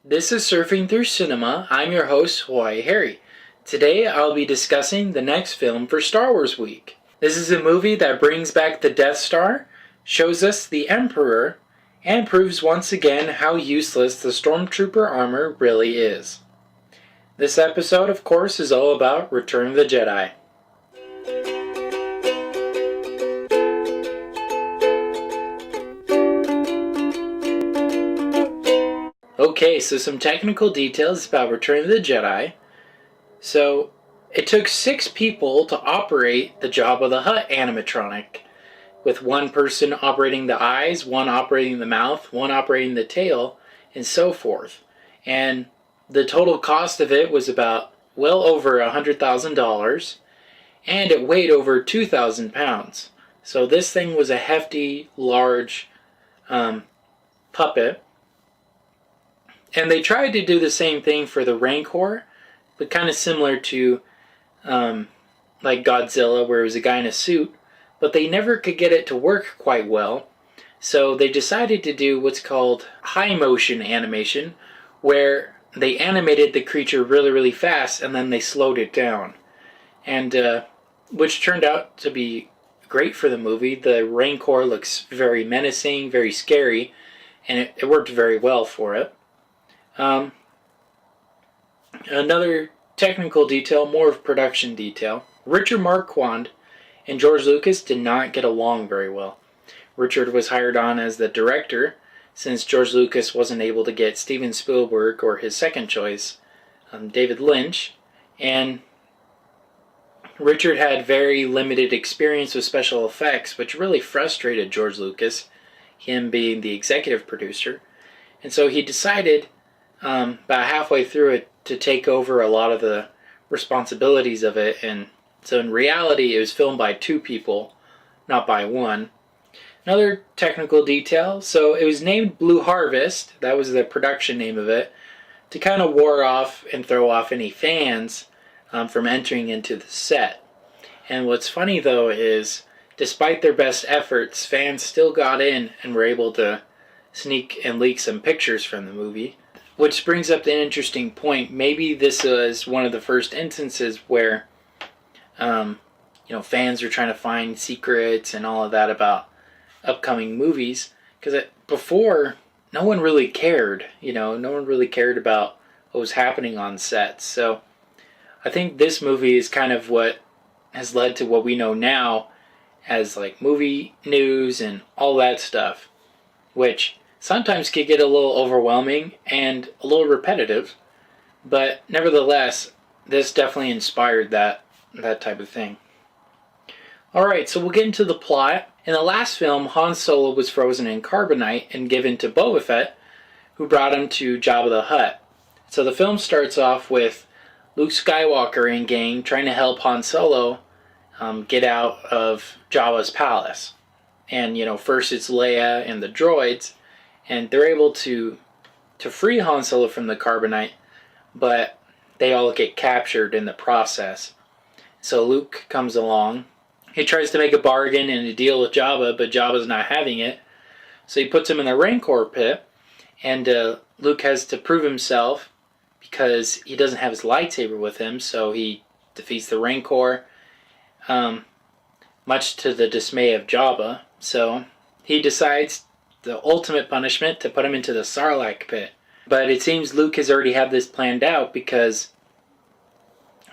This is Surfing Through Cinema. I'm your host, Hawaii Harry. Today I'll be discussing the next film for Star Wars Week. This is a movie that brings back the Death Star, shows us the Emperor, and proves once again how useless the Stormtrooper armor really is. This episode, of course, is all about Return of the Jedi. Okay, so some technical details about Return of the Jedi. So, it took 6 people to operate the Jabba the Hutt animatronic, with one person operating the eyes, one operating the mouth, one operating the tail, and so forth. And the total cost of it was about well over $100,000, and it weighed over 2,000 pounds. So this thing was a hefty, large puppet. And they tried to do the same thing for the Rancor, but kind of similar to like Godzilla, where it was a guy in a suit, but they never could get it to work quite well. So they decided to do what's called high motion animation, where they animated the creature really, really fast and then they slowed it down. And which turned out to be great for the movie. The Rancor looks very menacing, very scary, and it worked very well for it. Another technical detail, more of production detail. Richard Marquand and George Lucas did not get along very well. Richard was hired on as the director since George Lucas wasn't able to get Steven Spielberg or his second choice, David Lynch, and Richard had very limited experience with special effects, which really frustrated George Lucas, him being the executive producer. And so he decided about halfway through it to take over a lot of the responsibilities of it, and so in reality it was filmed by 2 people, not by 1. Another technical detail, so it was named Blue Harvest, that was the production name of it, to kind of ward off and throw off any fans from entering into the set. And what's funny though is, despite their best efforts, fans still got in and were able to sneak and leak some pictures from the movie. Which brings up an interesting point. Maybe this is one of the first instances where, fans are trying to find secrets and all of that about upcoming movies. Because before, no one really cared. No one really cared about what was happening on sets. So I think this movie is kind of what has led to what we know now as like movie news and all that stuff, which sometimes can get a little overwhelming and a little repetitive, but nevertheless, this definitely inspired that type of thing. Alright, so we'll get into the plot. In the last film, Han Solo was frozen in carbonite and given to Boba Fett, who brought him to Jabba the Hutt. So the film starts off with Luke Skywalker and gang trying to help Han Solo get out of Jabba's palace. And, first it's Leia and the droids, and they're able to free Han Solo from the carbonite, but they all get captured in the process. So Luke comes along. He tries to make a bargain and a deal with Jabba, but Jabba's not having it. So he puts him in the Rancor pit, and Luke has to prove himself because he doesn't have his lightsaber with him, so he defeats the Rancor, much to the dismay of Jabba. So he decides the ultimate punishment to put him into the Sarlacc pit. But it seems Luke has already had this planned out, because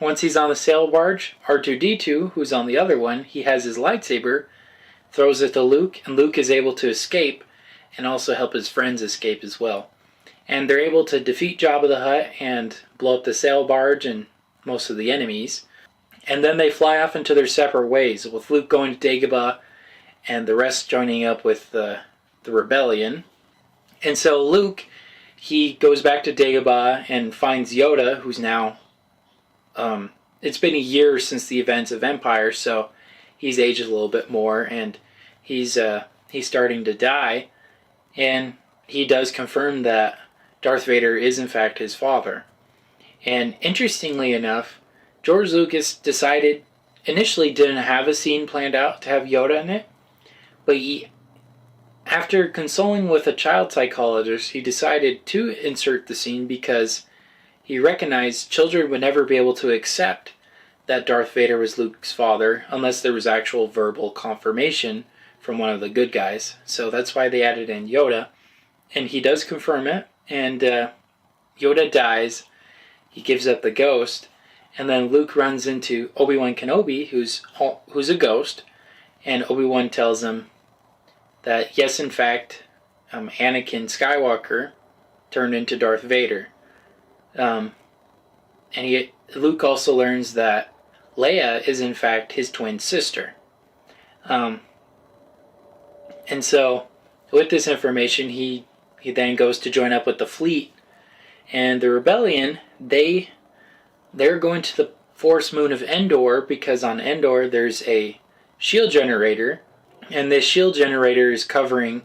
once he's on the sail barge, R2-D2, who's on the other one, he has his lightsaber, throws it to Luke, and Luke is able to escape and also help his friends escape as well. And they're able to defeat Jabba the Hutt and blow up the sail barge and most of the enemies. And then they fly off into their separate ways, with Luke going to Dagobah and the rest joining up with the rebellion. And so Luke, he goes back to Dagobah and finds Yoda, who's now it's been a year since the events of Empire, so he's aged a little bit more, and he's starting to die. And he does confirm that Darth Vader is in fact his father. And interestingly enough, George Lucas initially didn't have a scene planned out to have Yoda in it, but he After consulting with a child psychologist, he decided to insert the scene because he recognized children would never be able to accept that Darth Vader was Luke's father unless there was actual verbal confirmation from one of the good guys. So that's why they added in Yoda. And he does confirm it, and Yoda dies. He gives up the ghost, and then Luke runs into Obi-Wan Kenobi, who's a ghost, and Obi-Wan tells him that yes, in fact, Anakin Skywalker turned into Darth Vader. Luke also learns that Leia is in fact his twin sister. And so, with this information, he then goes to join up with the fleet, and the rebellion, they're going to the Force Moon of Endor because on Endor there's a shield generator, and this shield generator is covering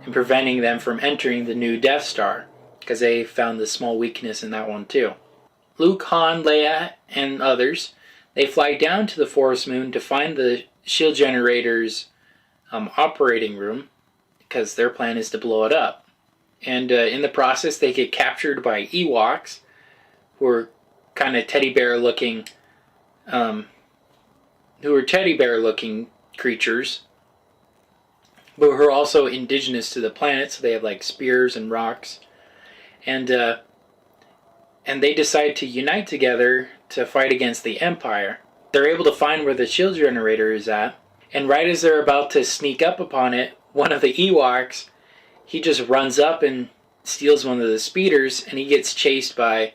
and preventing them from entering the new Death Star because they found the small weakness in that one too. Luke, Han, Leia, and others, they fly down to the Forest Moon to find the shield generator's operating room because their plan is to blow it up. And in the process, they get captured by Ewoks, who are kind of teddy bear looking creatures, but who are also indigenous to the planet, so they have like spears and rocks. And they decide to unite together to fight against the Empire. They're able to find where the shield generator is at, and right as they're about to sneak up upon it, one of the Ewoks, he just runs up and steals one of the speeders, and he gets chased by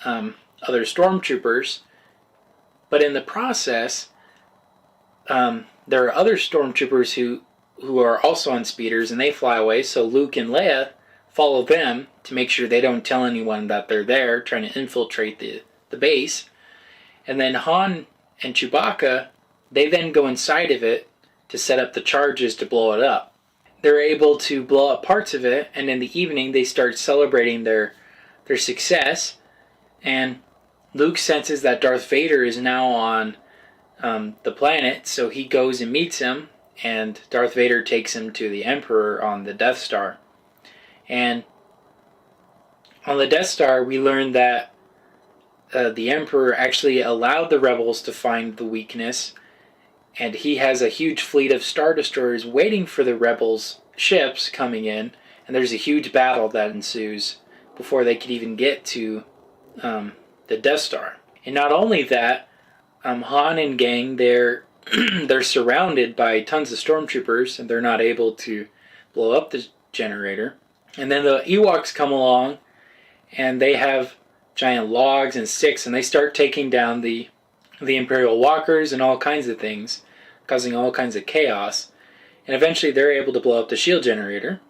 other stormtroopers. But in the process, there are other stormtroopers who are also on speeders, and they fly away, so Luke and Leia follow them to make sure they don't tell anyone that they're there, trying to infiltrate the base. And then Han and Chewbacca, they then go inside of it to set up the charges to blow it up. They're able to blow up parts of it, and in the evening they start celebrating their success, and Luke senses that Darth Vader is now on the planet, so he goes and meets him, and Darth Vader takes him to the Emperor on the Death Star. And on the Death Star, we learn that the Emperor actually allowed the rebels to find the weakness, and he has a huge fleet of Star Destroyers waiting for the rebels' ships coming in, and there's a huge battle that ensues before they could even get to the Death Star. And not only that, Han and gang, they're surrounded by tons of stormtroopers, and they're not able to blow up the generator. And then the Ewoks come along, and they have giant logs and sticks, and they start taking down the Imperial walkers and all kinds of things, causing all kinds of chaos. And eventually they're able to blow up the shield generator.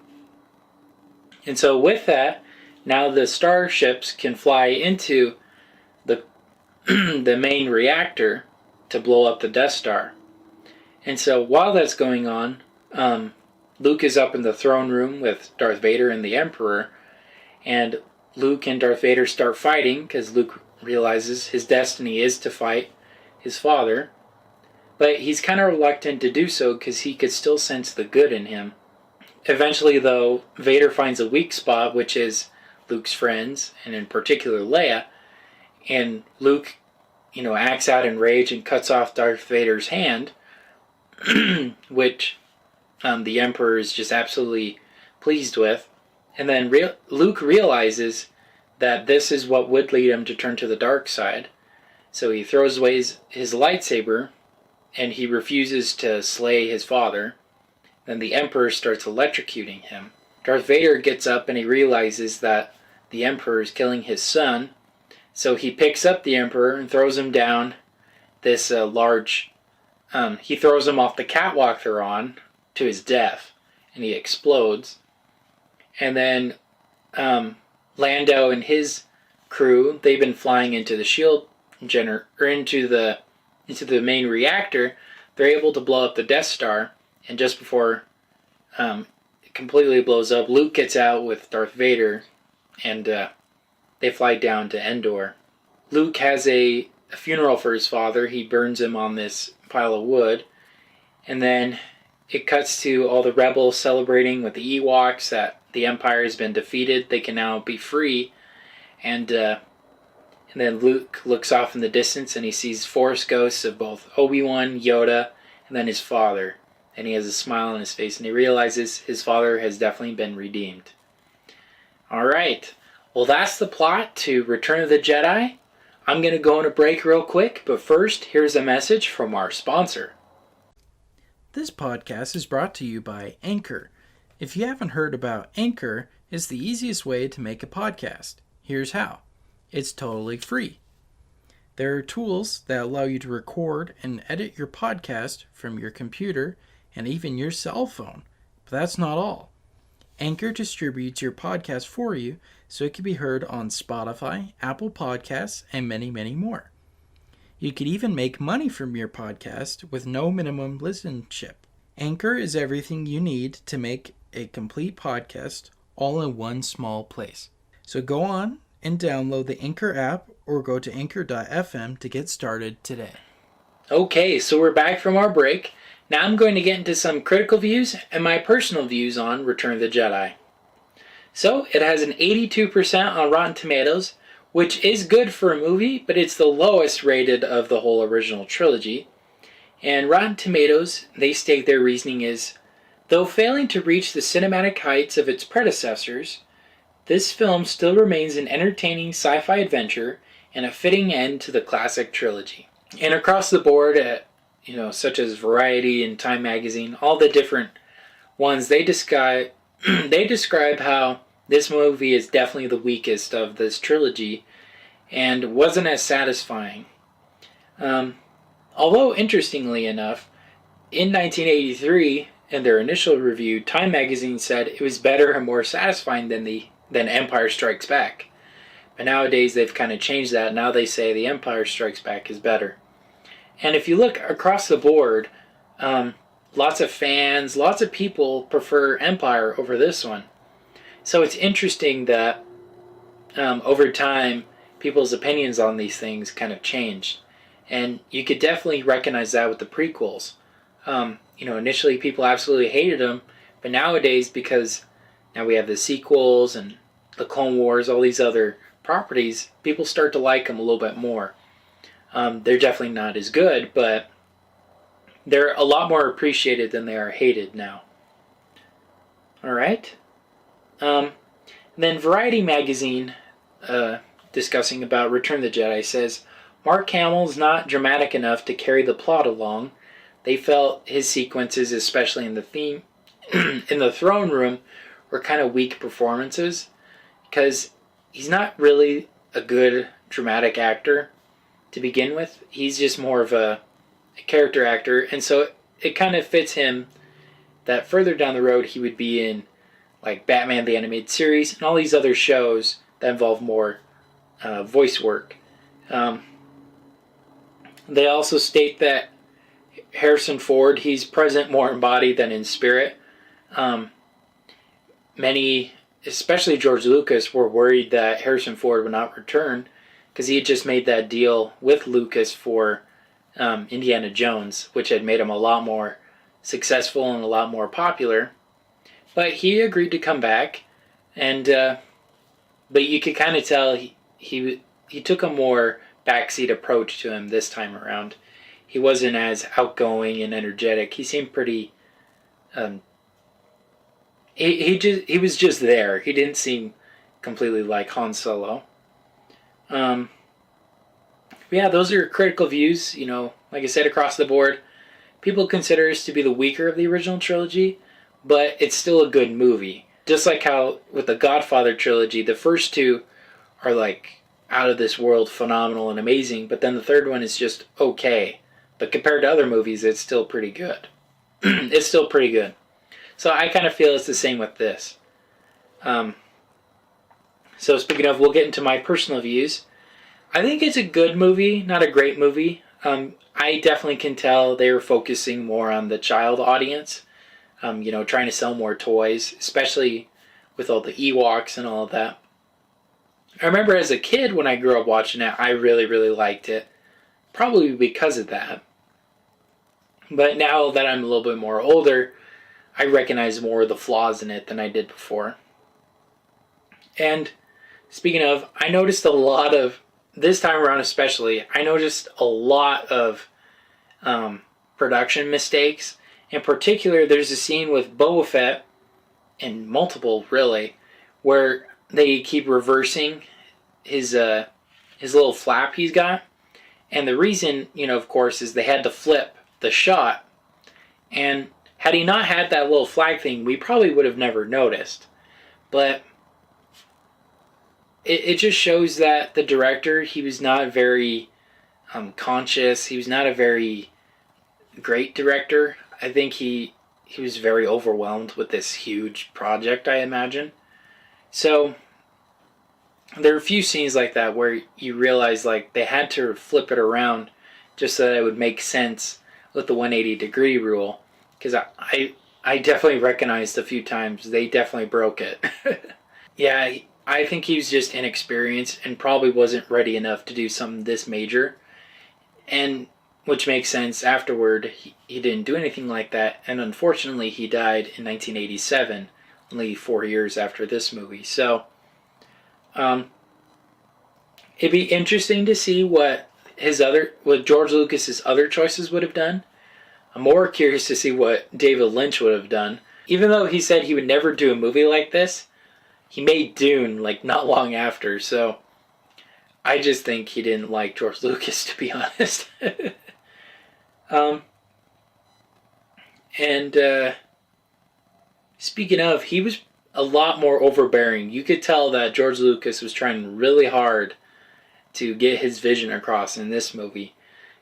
And so with that, now the starships can fly into the main reactor to blow up the Death Star. And so while that's going on, Luke is up in the throne room with Darth Vader and the Emperor, and Luke and Darth Vader start fighting because Luke realizes his destiny is to fight his father, but he's kind of reluctant to do so because he could still sense the good in him. Eventually, though, Vader finds a weak spot, which is Luke's friends, and in particular Leia, and Luke, acts out in rage and cuts off Darth Vader's hand, which the Emperor is just absolutely pleased with. And then Luke realizes that this is what would lead him to turn to the dark side. So he throws away his lightsaber, and he refuses to slay his father. Then the Emperor starts electrocuting him. Darth Vader gets up and he realizes that the Emperor is killing his son. So he picks up the Emperor and throws him down this he throws him off the catwalk they're on to his death, and he explodes. And then Lando and his crew, they've been flying into the shield into the main reactor. They're able to blow up the Death Star, and just before it completely blows up, Luke gets out with Darth Vader, and they fly down to Endor. Luke has a funeral for his father. He burns him on this pile of wood, and then it cuts to all the rebels celebrating with the Ewoks that the Empire has been defeated. They can now be free. And then Luke looks off in the distance and he sees Force ghosts of both Obi-Wan, Yoda, and then his father. And he has a smile on his face and he realizes his father has definitely been redeemed. Alright, well that's the plot to Return of the Jedi. I'm going to go on a break real quick, but first, here's a message from our sponsor. This podcast is brought to you by Anchor. If you haven't heard about Anchor, it's the easiest way to make a podcast. Here's how. It's totally free. There are tools that allow you to record and edit your podcast from your computer and even your cell phone. But that's not all. Anchor distributes your podcast for you so it can be heard on Spotify, Apple Podcasts, and many, many more. You could even make money from your podcast with no minimum listenership. Anchor is everything you need to make a complete podcast all in one small place. So go on and download the Anchor app or go to anchor.fm to get started today. Okay, so we're back from our break. Now I'm going to get into some critical views and my personal views on Return of the Jedi. So, it has an 82% on Rotten Tomatoes, which is good for a movie, but it's the lowest rated of the whole original trilogy. And Rotten Tomatoes, they state their reasoning is, though failing to reach the cinematic heights of its predecessors, this film still remains an entertaining sci-fi adventure and a fitting end to the classic trilogy. And across the board at, such as Variety and Time Magazine, all the different ones, they describe how this movie is definitely the weakest of this trilogy and wasn't as satisfying. Although, interestingly enough, in 1983, in their initial review, Time Magazine said it was better and more satisfying than Empire Strikes Back. But nowadays, they've kind of changed that. Now they say The Empire Strikes Back is better. And if you look across the board, lots of fans, lots of people prefer Empire over this one. So it's interesting that over time, people's opinions on these things kind of changed. And you could definitely recognize that with the prequels. Initially people absolutely hated them, but nowadays, because now we have the sequels and the Clone Wars, all these other properties, people start to like them a little bit more. They're definitely not as good, but they're a lot more appreciated than they are hated now. Alright. Then Variety magazine, discussing about Return of the Jedi, says, Mark Hamill's not dramatic enough to carry the plot along. They felt his sequences, especially in the theme, in the throne room, were kind of weak performances, because he's not really a good dramatic actor to begin with. He's just more of a character actor, and so it kind of fits him that further down the road he would be in like Batman the Animated Series and all these other shows that involve more voice work. They also state that Harrison Ford, he's present more in body than in spirit. Many, especially George Lucas, were worried that Harrison Ford would not return because he had just made that deal with Lucas for Indiana Jones, which had made him a lot more successful and a lot more popular. But he agreed to come back, and but you could kind of tell he took a more backseat approach to him this time around. He wasn't as outgoing and energetic. He seemed pretty. He was just there. He didn't seem completely like Han Solo. Yeah, those are critical views. Like I said, across the board, people consider this to be the weaker of the original trilogy, but it's still a good movie. Just like how with the Godfather trilogy, the first two are like out of this world, phenomenal and amazing, but then the third one is just okay. But compared to other movies, it's still pretty good. It's still pretty good. So I kind of feel it's the same with this. So speaking of, we'll get into my personal views. I think it's a good movie, not a great movie. I definitely can tell they were focusing more on the child audience. Trying to sell more toys, especially with all the Ewoks and all of that. I remember as a kid when I grew up watching it, I really, really liked it. Probably because of that. But now that I'm a little bit more older, I recognize more of the flaws in it than I did before. And speaking of, I noticed a lot of, this time around especially, I noticed a lot of production mistakes. In particular, there's a scene with Boba Fett, and multiple really, where they keep reversing his little flap he's got. And the reason, of course, is they had to flip the shot. And had he not had that little flag thing, we probably would have never noticed. But it just shows that the director, he was not very conscious. He was not a very great director. I think he was very overwhelmed with this huge project, I imagine. So there are a few scenes like that where you realize like they had to flip it around just so that it would make sense with the 180-degree rule. Because I definitely recognized a few times they definitely broke it. Yeah, I think he was just inexperienced and probably wasn't ready enough to do something this major. And which makes sense, afterward he didn't do anything like that, and unfortunately he died in 1987, only 4 years after this movie. So it'd be interesting to see what George Lucas's other choices would have done. I'm more curious to see what David Lynch would have done. Even though he said he would never do a movie like this, he made Dune like not long after, so I just think he didn't like George Lucas, to be honest. Speaking of, he was a lot more overbearing. You could tell that George Lucas was trying really hard to get his vision across in this movie.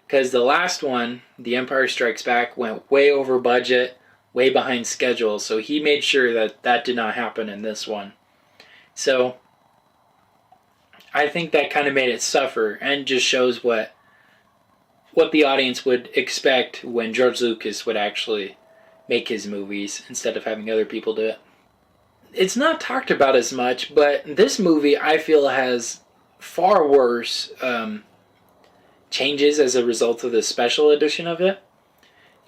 Because the last one, The Empire Strikes Back, went way over budget, way behind schedule, so he made sure that that did not happen in this one. So I think that kind of made it suffer and just shows what the audience would expect when George Lucas would actually make his movies instead of having other people do it. It's not talked about as much, but this movie I feel has far worse changes as a result of the special edition of it.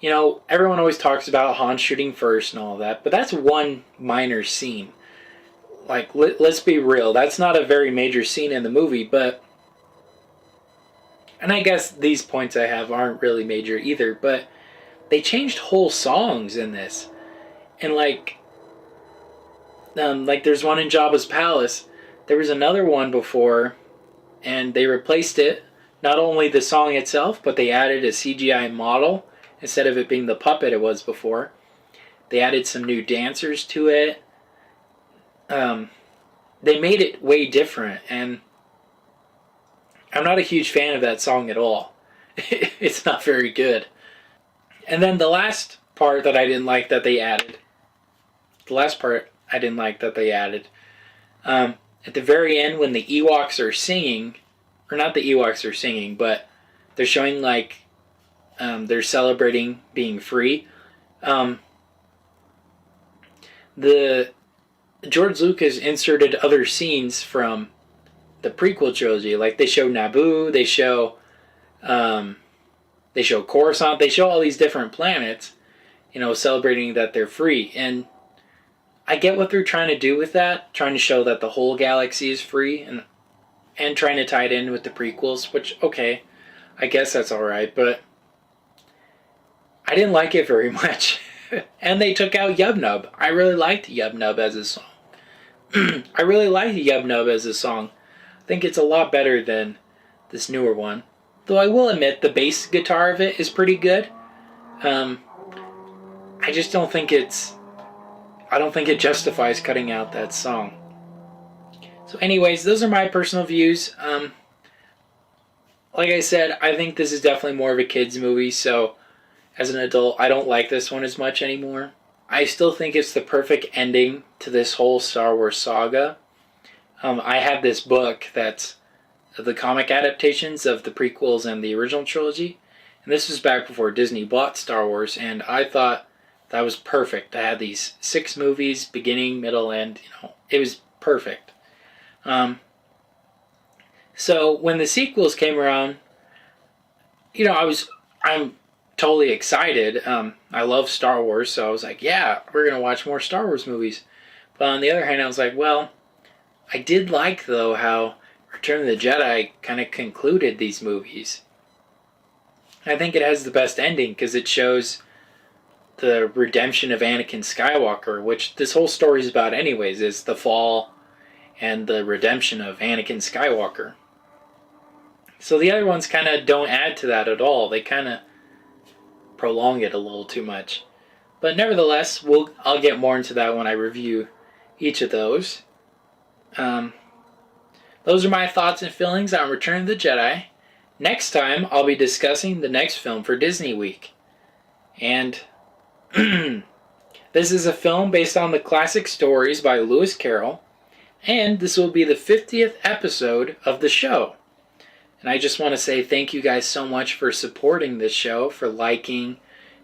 Everyone always talks about Han shooting first and all that, but that's one minor scene. Like, let's be real, that's not a very major scene in the movie, but... And I guess these points I have aren't really major either, but they changed whole songs in this. And like there's one in Jabba's Palace. There was another one before, and they replaced it. Not only the song itself, but they added a CGI model instead of it being the puppet it was before. They added some new dancers to it. They made it way different, and I'm not a huge fan of that song at all. It's not very good. And then the last part that I didn't like that they added, at the very end when the Ewoks are singing, or not the Ewoks are singing, but they're showing like they're celebrating being free. The George Lucas inserted other scenes from the prequel trilogy, like they show Naboo, they show Coruscant, they show all these different planets, celebrating that they're free. And I get what they're trying to do with that, trying to show that the whole galaxy is free, and trying to tie it in with the prequels, which, okay, I guess that's alright, but I didn't like it very much. And they took out Yub Nub. I really liked Yub Nub as a song. I think it's a lot better than this newer one. Though I will admit the bass guitar of it is pretty good. I just don't think it justifies cutting out that song. So anyways, those are my personal views. Like I said, I think this is definitely more of a kid's movie, so as an adult, I don't like this one as much anymore. I still think it's the perfect ending to this whole Star Wars saga. I have this book that's the comic adaptations of the prequels and the original trilogy. And this was back before Disney bought Star Wars, and I thought that was perfect. I had these 6 movies, beginning, middle, end. It was perfect. So when the sequels came around, I'm totally excited. I love Star Wars, so I was like, yeah, we're going to watch more Star Wars movies. But on the other hand, I was like, well, I did like, though, how Return of the Jedi kind of concluded these movies. I think it has the best ending because it shows the redemption of Anakin Skywalker, which this whole story is about anyways, is the fall and the redemption of Anakin Skywalker. So the other ones kind of don't add to that at all. They kind of prolong it a little too much. But nevertheless, I'll get more into that when I review each of those. Those are my thoughts and feelings on Return of the Jedi. Next time, I'll be discussing the next film for Disney Week. And this is a film based on the classic stories by Lewis Carroll. And this will be the 50th episode of the show. And I just want to say thank you guys so much for supporting this show, for liking,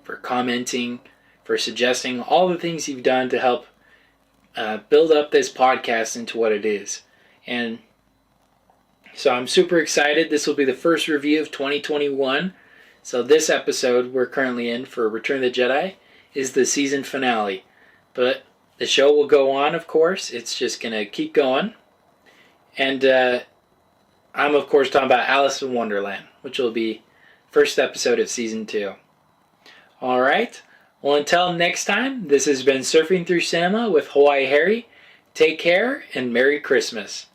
for commenting, for suggesting all the things you've done to help build up this podcast into what it is. And so I'm super excited. This will be the first review of 2021. So this episode we're currently in for Return of the Jedi is the season finale. But the show will go on, of course. It's just going to keep going. And I'm, of course, talking about Alice in Wonderland, which will be first episode of season 2. All right. Well, until next time, this has been Surfing Through Cinema with Hawaii Harry. Take care and Merry Christmas.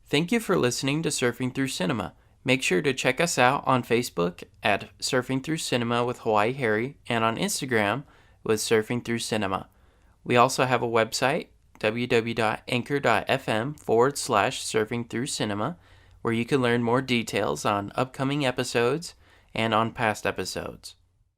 Thank you for listening to Surfing Through Cinema. Make sure to check us out on Facebook at Surfing Through Cinema with Hawaii Harry and on Instagram with Surfing Through Cinema. We also have a website, www.anchor.fm/Surfing Through Cinema, where you can learn more details on upcoming episodes and on past episodes.